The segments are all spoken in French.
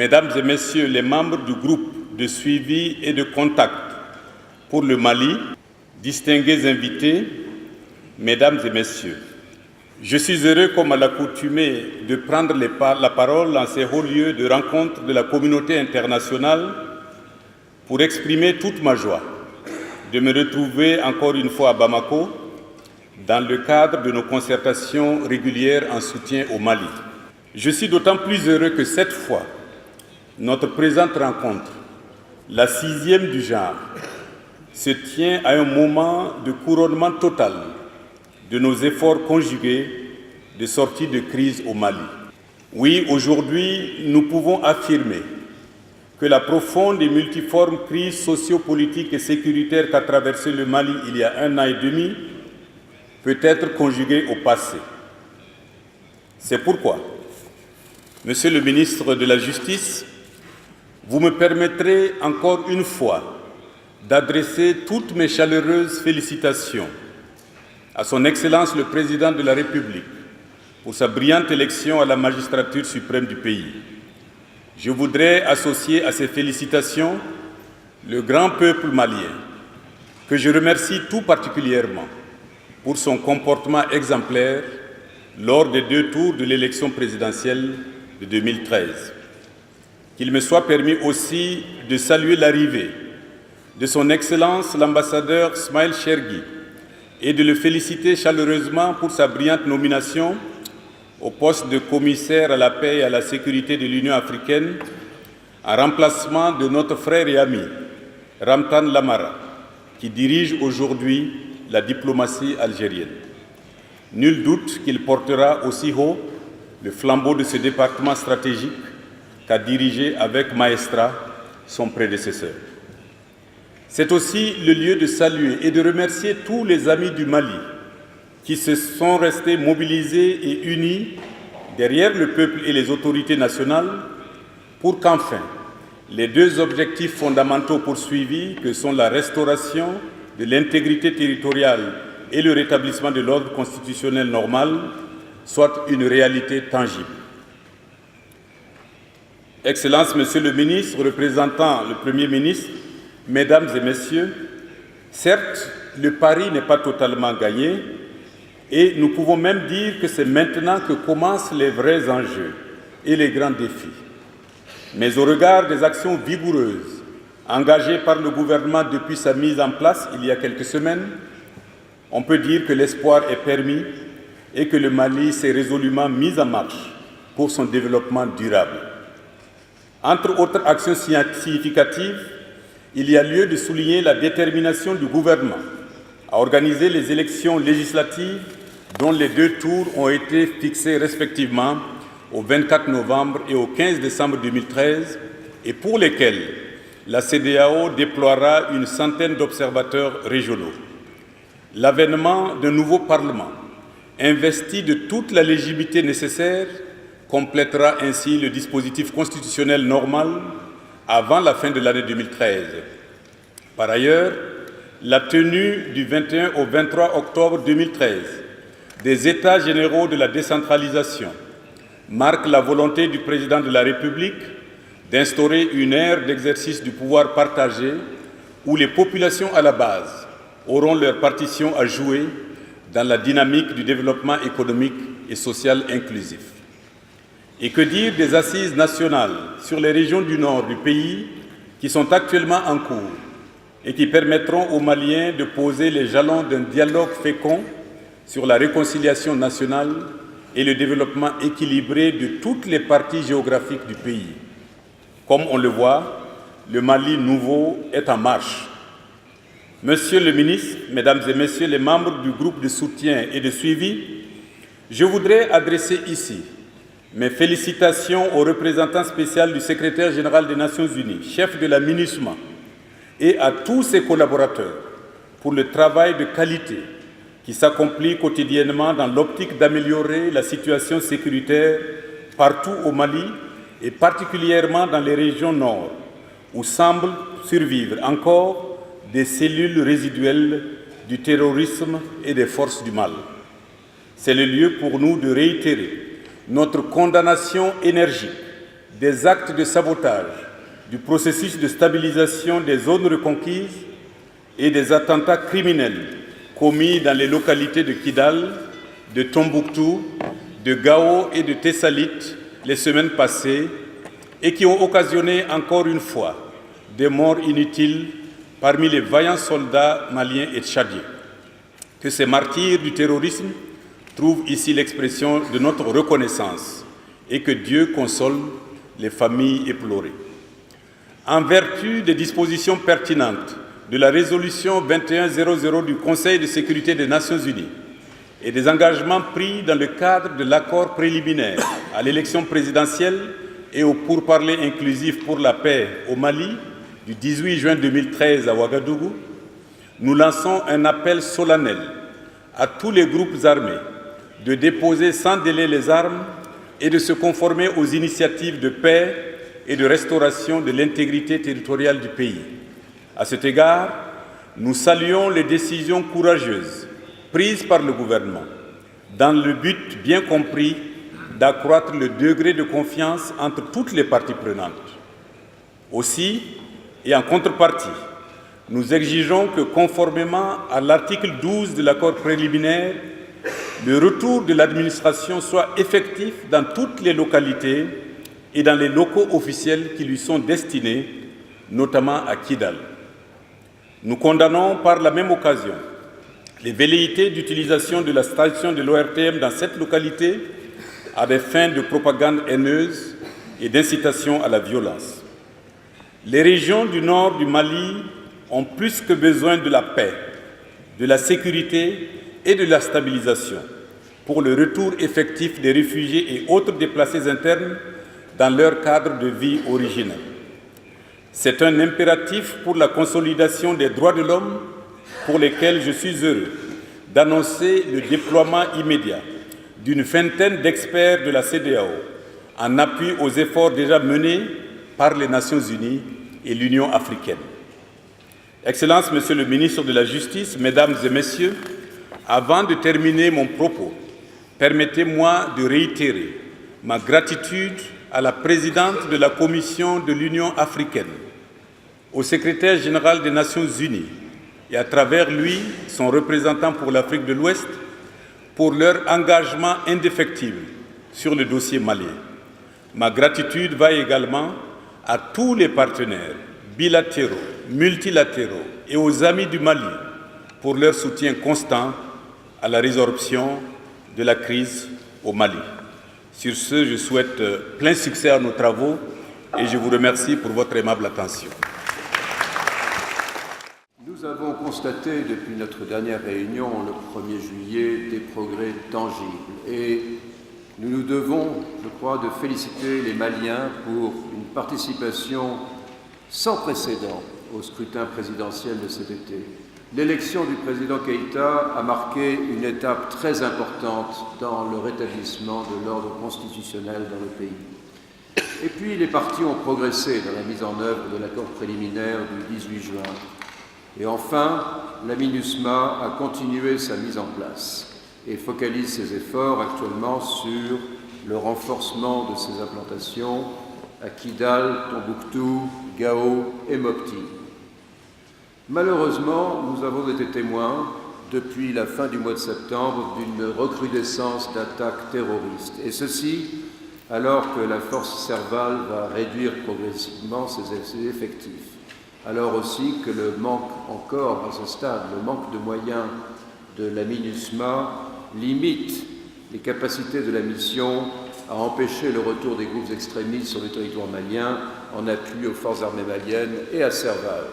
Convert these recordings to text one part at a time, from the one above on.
Mesdames et Messieurs les membres du groupe de suivi et de contact pour le Mali, distingués invités, Mesdames et Messieurs, je suis heureux, comme à l'accoutumée, de prendre la parole en ces hauts lieux de rencontre de la communauté internationale pour exprimer toute ma joie de me retrouver encore une fois à Bamako dans le cadre de nos concertations régulières en soutien au Mali. Je suis d'autant plus heureux que cette fois, notre présente rencontre, la 6e du genre, se tient à un moment de couronnement total de nos efforts conjugués de sortie de crise au Mali. Oui, aujourd'hui, nous pouvons affirmer que la profonde et multiforme crise socio-politique et sécuritaire qu'a traversé le Mali il y a 1 an et demi peut être conjuguée au passé. C'est pourquoi, Monsieur le ministre de la Justice, vous me permettrez encore une fois d'adresser toutes mes chaleureuses félicitations à son Excellence le Président de la République pour sa brillante élection à la magistrature suprême du pays. Je voudrais associer à ces félicitations le grand peuple malien, que je remercie tout particulièrement pour son comportement exemplaire lors des 2 tours de l'élection présidentielle de 2013. Qu'il me soit permis aussi de saluer l'arrivée de son Excellence l'ambassadeur Smaïl Chergui et de le féliciter chaleureusement pour sa brillante nomination au poste de commissaire à la paix et à la sécurité de l'Union africaine, en remplacement de notre frère et ami, Ramtan Lamara, qui dirige aujourd'hui la diplomatie algérienne. Nul doute qu'il portera aussi haut le flambeau de ce département stratégique qu'a dirigé avec maestrat son prédécesseur. C'est aussi le lieu de saluer et de remercier tous les amis du Mali qui se sont restés mobilisés et unis derrière le peuple et les autorités nationales pour qu'enfin les 2 objectifs fondamentaux poursuivis, que sont la restauration de l'intégrité territoriale et le rétablissement de l'ordre constitutionnel normal, soient une réalité tangible. Excellences, Monsieur le ministre, représentant le Premier ministre, Mesdames et Messieurs, certes, le pari n'est pas totalement gagné et nous pouvons même dire que c'est maintenant que commencent les vrais enjeux et les grands défis. Mais au regard des actions vigoureuses engagées par le gouvernement depuis sa mise en place il y a quelques semaines, on peut dire que l'espoir est permis et que le Mali s'est résolument mis en marche pour son développement durable. Entre autres actions significatives, il y a lieu de souligner la détermination du gouvernement à organiser les élections législatives dont les 2 tours ont été fixés respectivement au 24 novembre et au 15 décembre 2013 et pour lesquelles la CEDEAO déploiera une centaine d'observateurs régionaux. L'avènement d'un nouveau Parlement, investi de toute la légitimité nécessaire, complétera ainsi le dispositif constitutionnel normal avant la fin de l'année 2013. Par ailleurs, la tenue du 21 au 23 octobre 2013 des États généraux de la décentralisation marque la volonté du Président de la République d'instaurer une ère d'exercice du pouvoir partagé où les populations à la base auront leur partition à jouer dans la dynamique du développement économique et social inclusif. Et que dire des assises nationales sur les régions du nord du pays qui sont actuellement en cours et qui permettront aux Maliens de poser les jalons d'un dialogue fécond sur la réconciliation nationale et le développement équilibré de toutes les parties géographiques du pays. Comme on le voit, le Mali nouveau est en marche. Monsieur le ministre, Mesdames et Messieurs les membres du groupe de soutien et de suivi, je voudrais adresser ici mes félicitations au représentant spécial du secrétaire général des Nations Unies, chef de la MINUSMA, et à tous ses collaborateurs pour le travail de qualité qui s'accomplit quotidiennement dans l'optique d'améliorer la situation sécuritaire partout au Mali et particulièrement dans les régions nord, où semblent survivre encore des cellules résiduelles du terrorisme et des forces du mal. C'est le lieu pour nous de réitérer notre condamnation énergique des actes de sabotage du processus de stabilisation des zones reconquises et des attentats criminels commis dans les localités de Kidal, de Tombouctou, de Gao et de Tessalit les semaines passées et qui ont occasionné encore une fois des morts inutiles parmi les vaillants soldats maliens et tchadiens. Que ces martyrs du terrorisme trouvent ici l'expression de notre reconnaissance et que Dieu console les familles éplorées. En vertu des dispositions pertinentes de la résolution 2100 du Conseil de sécurité des Nations Unies et des engagements pris dans le cadre de l'accord préliminaire à l'élection présidentielle et au pourparlers inclusif pour la paix au Mali du 18 juin 2013 à Ouagadougou, nous lançons un appel solennel à tous les groupes armés de déposer sans délai les armes et de se conformer aux initiatives de paix et de restauration de l'intégrité territoriale du pays. À cet égard, nous saluons les décisions courageuses prises par le gouvernement dans le but bien compris d'accroître le degré de confiance entre toutes les parties prenantes. Aussi, et en contrepartie, nous exigeons que, conformément à l'article 12 de l'accord préliminaire, le retour de l'administration soit effectif dans toutes les localités et dans les locaux officiels qui lui sont destinés, notamment à Kidal. Nous condamnons par la même occasion les velléités d'utilisation de la station de l'ORTM dans cette localité à des fins de propagande haineuse et d'incitation à la violence. Les régions du nord du Mali ont plus que besoin de la paix, de la sécurité et de la stabilisation pour le retour effectif des réfugiés et autres déplacés internes dans leur cadre de vie originel. C'est un impératif pour la consolidation des droits de l'homme pour lesquels je suis heureux d'annoncer le déploiement immédiat d'une vingtaine d'experts de la CEDEAO en appui aux efforts déjà menés par les Nations Unies et l'Union africaine. Excellences, Monsieur le ministre de la Justice, Mesdames et Messieurs, avant de terminer mon propos, permettez-moi de réitérer ma gratitude à la présidente de la Commission de l'Union africaine, au secrétaire général des Nations Unies et à travers lui, son représentant pour l'Afrique de l'Ouest, pour leur engagement indéfectible sur le dossier malien. Ma gratitude va également à tous les partenaires bilatéraux, multilatéraux et aux amis du Mali pour leur soutien constant à la résorption de la crise au Mali. Sur ce, je souhaite plein succès à nos travaux et je vous remercie pour votre aimable attention. Nous avons constaté depuis notre dernière réunion, le 1er juillet, des progrès tangibles et nous nous devons, je crois, de féliciter les Maliens pour une participation sans précédent au scrutin présidentiel de cet été. L'élection du président Keïta a marqué une étape très importante dans le rétablissement de l'ordre constitutionnel dans le pays. Et puis les partis ont progressé dans la mise en œuvre de l'accord préliminaire du 18 juin. Et enfin, la MINUSMA a continué sa mise en place et focalise ses efforts actuellement sur le renforcement de ses implantations à Kidal, Tombouctou, Gao et Mopti. Malheureusement, nous avons été témoins, depuis la fin du mois de septembre, d'une recrudescence d'attaques terroristes. Et ceci, alors que la force Serval va réduire progressivement ses effectifs. Alors aussi que le manque encore, à ce stade, le manque de moyens de la MINUSMA limite les capacités de la mission à empêcher le retour des groupes extrémistes sur le territoire malien en appui aux forces armées maliennes et à Serval.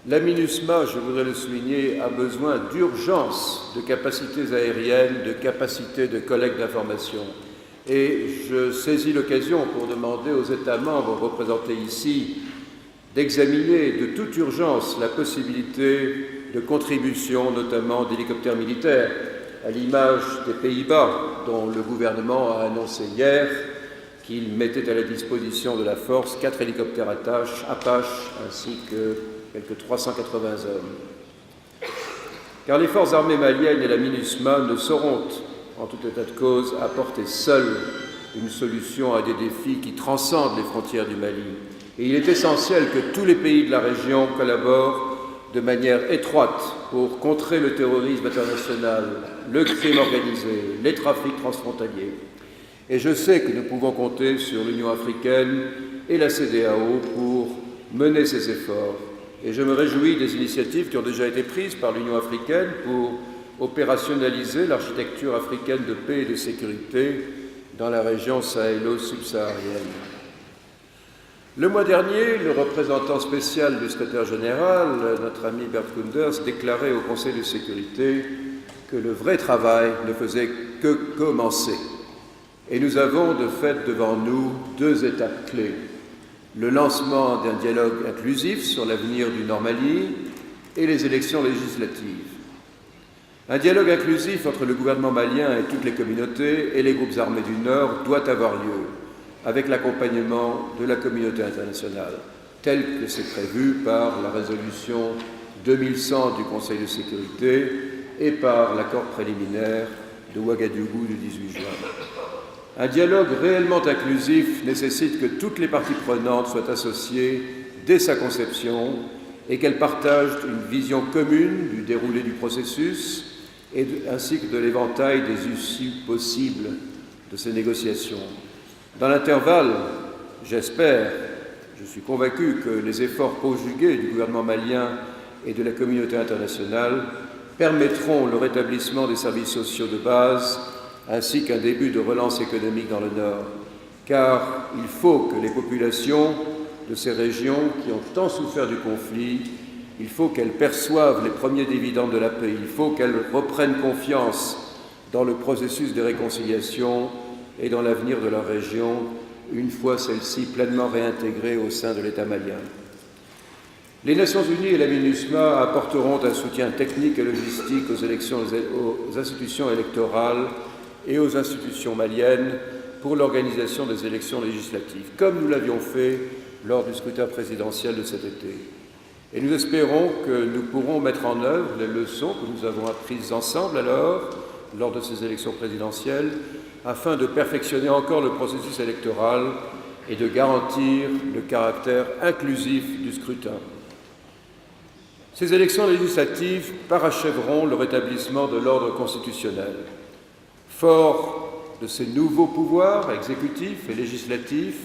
La MINUSMA, je voudrais le souligner, a besoin d'urgence de capacités aériennes, de capacités de collecte d'informations. Et je saisis l'occasion pour demander aux États membres représentés ici d'examiner de toute urgence la possibilité de contribution, notamment d'hélicoptères militaires, à l'image des Pays-Bas, dont le gouvernement a annoncé hier qu'il mettait à la disposition de la force 4 hélicoptères Apache ainsi que quelques 380 hommes. Car les forces armées maliennes et la MINUSMA ne sauront, en tout état de cause, apporter seules une solution à des défis qui transcendent les frontières du Mali. Et il est essentiel que tous les pays de la région collaborent de manière étroite pour contrer le terrorisme international, le crime organisé, les trafics transfrontaliers. Et je sais que nous pouvons compter sur l'Union africaine et la CEDEAO pour mener ces efforts. Et je me réjouis des initiatives qui ont déjà été prises par l'Union africaine pour opérationnaliser l'architecture africaine de paix et de sécurité dans la région sahélo-subsaharienne. Le mois dernier, le représentant spécial du secrétaire général, notre ami Bert Koenders, déclarait au Conseil de sécurité que le vrai travail ne faisait que commencer. Et nous avons de fait devant nous deux étapes clés. Le lancement d'un dialogue inclusif sur l'avenir du Nord Mali et les élections législatives. Un dialogue inclusif entre le gouvernement malien et toutes les communautés et les groupes armés du Nord doit avoir lieu, avec l'accompagnement de la communauté internationale, tel que c'est prévu par la résolution 2100 du Conseil de sécurité et par l'accord préliminaire de Ouagadougou du 18 juin. Un dialogue réellement inclusif nécessite que toutes les parties prenantes soient associées dès sa conception et qu'elles partagent une vision commune du déroulé du processus ainsi que de l'éventail des issues possibles de ces négociations. Dans l'intervalle, je suis convaincu que les efforts conjugués du gouvernement malien et de la communauté internationale permettront le rétablissement des services sociaux de base ainsi qu'un début de relance économique dans le Nord. Car il faut que les populations de ces régions qui ont tant souffert du conflit, il faut qu'elles perçoivent les premiers dividendes de la paix, il faut qu'elles reprennent confiance dans le processus de réconciliation et dans l'avenir de leur région, une fois celle-ci pleinement réintégrée au sein de l'État malien. Les Nations Unies et la MINUSMA apporteront un soutien technique et logistique aux institutions électorales et aux institutions maliennes pour l'organisation des élections législatives, comme nous l'avions fait lors du scrutin présidentiel de cet été. Et nous espérons que nous pourrons mettre en œuvre les leçons que nous avons apprises ensemble lors de ces élections présidentielles, afin de perfectionner encore le processus électoral et de garantir le caractère inclusif du scrutin. Ces élections législatives parachèveront le rétablissement de l'ordre constitutionnel. Fort de ces nouveaux pouvoirs exécutifs et législatifs,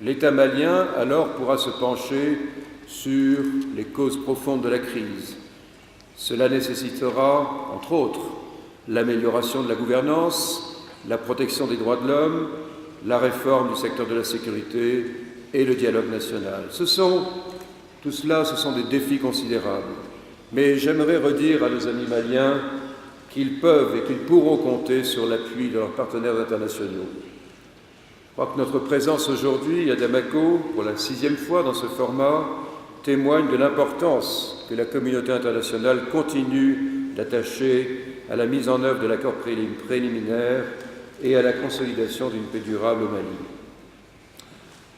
l'État malien alors pourra se pencher sur les causes profondes de la crise. Cela nécessitera, entre autres, l'amélioration de la gouvernance, la protection des droits de l'homme, la réforme du secteur de la sécurité et le dialogue national. Tout cela, ce sont des défis considérables. Mais j'aimerais redire à nos amis maliens qu'ils peuvent et qu'ils pourront compter sur l'appui de leurs partenaires internationaux. Je crois que notre présence aujourd'hui à Bamako, pour la 6e fois dans ce format, témoigne de l'importance que la communauté internationale continue d'attacher à la mise en œuvre de l'accord préliminaire et à la consolidation d'une paix durable au Mali.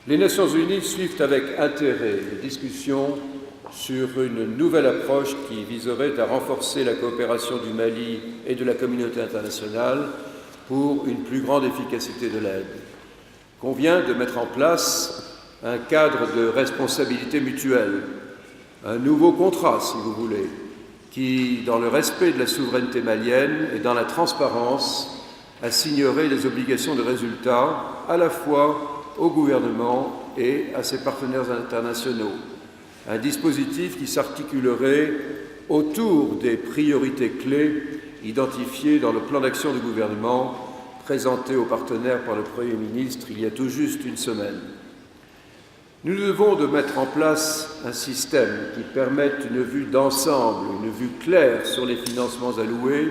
Les Nations Unies suivent avec intérêt les discussions sur une nouvelle approche qui viserait à renforcer la coopération du Mali et de la communauté internationale pour une plus grande efficacité de l'aide. Convient de mettre en place un cadre de responsabilité mutuelle, un nouveau contrat, si vous voulez, qui, dans le respect de la souveraineté malienne et dans la transparence, assignerait les obligations de résultat à la fois au gouvernement et à ses partenaires internationaux. Un dispositif qui s'articulerait autour des priorités clés identifiées dans le plan d'action du gouvernement présenté aux partenaires par le Premier ministre il y a tout juste une semaine. Nous devons de mettre en place un système qui permette une vue d'ensemble, une vue claire sur les financements alloués,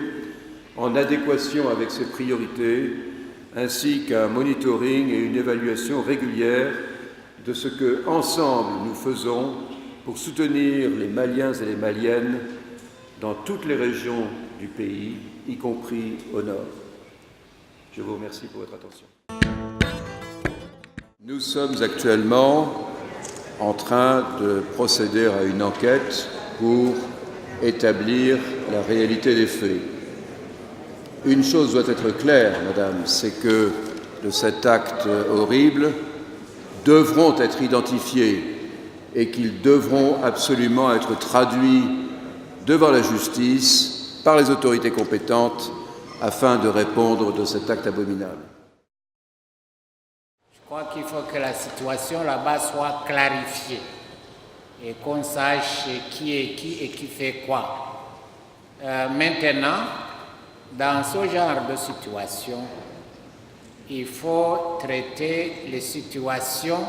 en adéquation avec ces priorités, ainsi qu'un monitoring et une évaluation régulière de ce que, ensemble, nous faisons pour soutenir les Maliens et les Maliennes dans toutes les régions du pays, y compris au nord. Je vous remercie pour votre attention. Nous sommes actuellement en train de procéder à une enquête pour établir la réalité des faits. Une chose doit être claire, madame, c'est que de cet acte horrible devront être identifiés et qu'ils devront absolument être traduits devant la justice par les autorités compétentes afin de répondre de cet acte abominable. Je crois qu'il faut que la situation là-bas soit clarifiée et qu'on sache qui est qui et qui fait quoi. Maintenant, dans ce genre de situation, il faut traiter les situations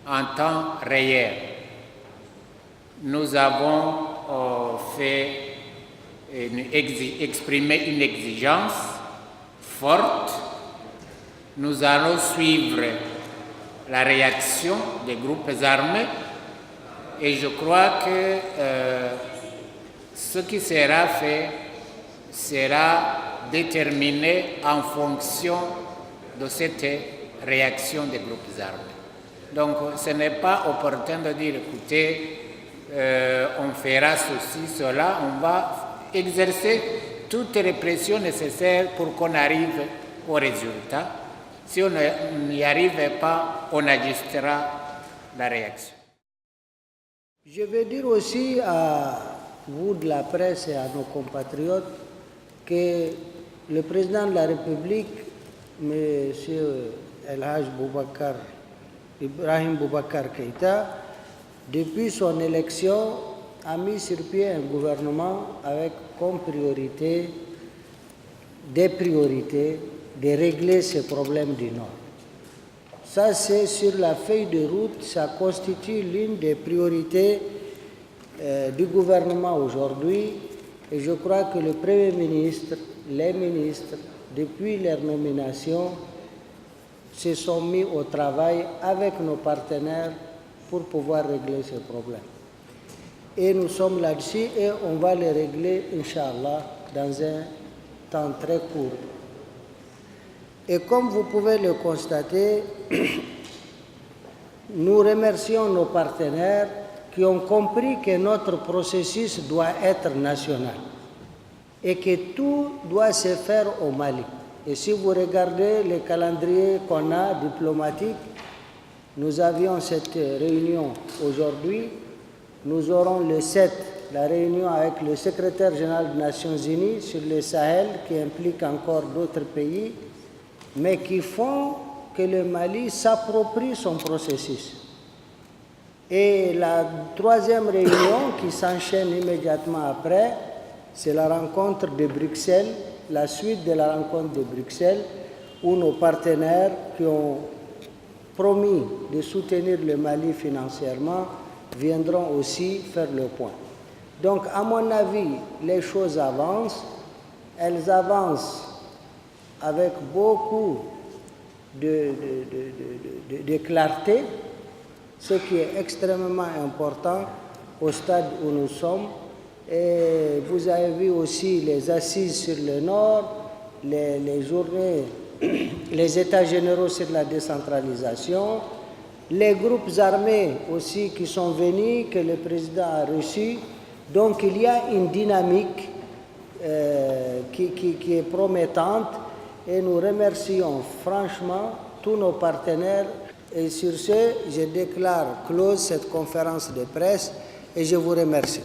en temps réel. Nous avons exprimé une exigence forte. Nous allons suivre la réaction des groupes armés et je crois que ce qui sera fait sera déterminé en fonction de cette réaction des groupes armés. Donc ce n'est pas opportun de dire, écoutez, on fera ceci, cela, on va exercer toutes les pressions nécessaires pour qu'on arrive au résultat. Si on n'y arrive pas, on ajustera la réaction. Je veux dire aussi à vous de la presse et à nos compatriotes que le président de la République, M. El Haj Ibrahim Boubacar Keïta, depuis son élection, a mis sur pied un gouvernement avec comme priorité, de régler ces problèmes du Nord. Ça, c'est sur la feuille de route, ça constitue l'une des priorités du gouvernement aujourd'hui. Et je crois que le Premier ministre, les ministres, depuis leur nomination, se sont mis au travail avec nos partenaires pour pouvoir régler ces problèmes. Et nous sommes là-dessus et on va les régler, Inch'Allah, dans un temps très court. Et comme vous pouvez le constater, nous remercions nos partenaires qui ont compris que notre processus doit être national et que tout doit se faire au Mali. Et si vous regardez le calendrier qu'on a diplomatique, nous avions cette réunion aujourd'hui, nous aurons le 7, la réunion avec le secrétaire général des Nations Unies sur le Sahel, qui implique encore d'autres pays, mais qui font que le Mali s'approprie son processus. Et la troisième réunion qui s'enchaîne immédiatement après, c'est la rencontre de Bruxelles, la suite de la rencontre de Bruxelles, où nos partenaires qui ont promis de soutenir le Mali financièrement viendront aussi faire le point. Donc, à mon avis, les choses avancent. Elles avancent avec beaucoup de clarté, ce qui est extrêmement important au stade où nous sommes. Et vous avez vu aussi les assises sur le Nord, les journées, les états généraux sur la décentralisation, les groupes armés aussi qui sont venus, que le président a reçus. Donc il y a une dynamique qui est promettante et nous remercions franchement tous nos partenaires. Et sur ce, je déclare close cette conférence de presse et je vous remercie.